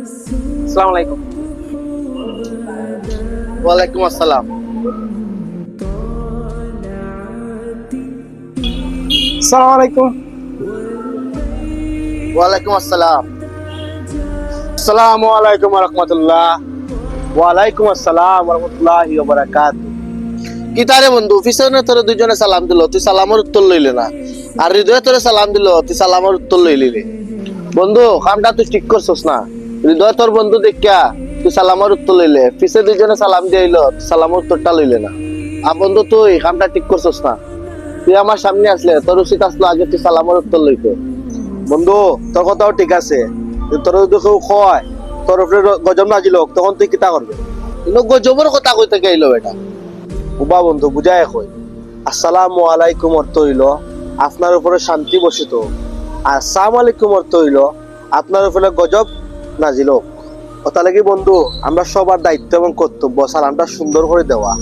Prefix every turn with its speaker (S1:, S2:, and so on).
S1: আসসালামু আলাইকুম।
S2: ওয়ালাইকুম আসসালাম।
S1: আসসালামু আলাইকুম।
S2: ওয়ালাইকুম আসসালাম।
S1: আসসালামু আলাইকুম ওয়া রাহমাতুল্লাহ। ওয়ালাইকুম আসসালাম ওয়া রাহমাতুল্লাহি ওয়া বারাকাতুহু।
S2: কি তারে বন্ধু পিছনে তোরে দুজনে সালাম দিল, তুই সালামের উত্তর লইলে না। আর হৃদয় তোরে সালাম দিল, তুই সালামের উত্তর লইলি রে। বন্ধু কামটা তুই ঠিক করছস না। হৃদয় তোর বন্ধু দেখিয়া তুই সালামের উত্তর লইলে, পিছে দুজনে সালাম দিল, সালামের উত্তরটা লইলে না। আর বন্ধু তুই কামটা ঠিক করছস না। তুই আমার সামনে আসলে তোর উচিত আসলো আগে তুই সালামের উত্তর লইতে।
S1: বন্ধু তোর কথাও ঠিক আছে, তোর যদি কেউ কয় তোর উপরে গজব নাজিল হোক, তখন তুই কিতা করবে?
S2: কিন্তু গজবের কথা কইতে গেলো এটা।
S1: উবা বন্ধু বুঝায় কই, আসসালামু আলাইকুম অর্থ হইল আপনার উপরে শান্তি বসিত, আর আসসালামু আলাইকুম অর্থ হইল আপনার উপরে গজব নাজিল হোক। ওটা লাগি বন্ধু আমরা সবার দায়িত্ব এবং কর্তব্য সালামটা সুন্দর করে দেওয়া।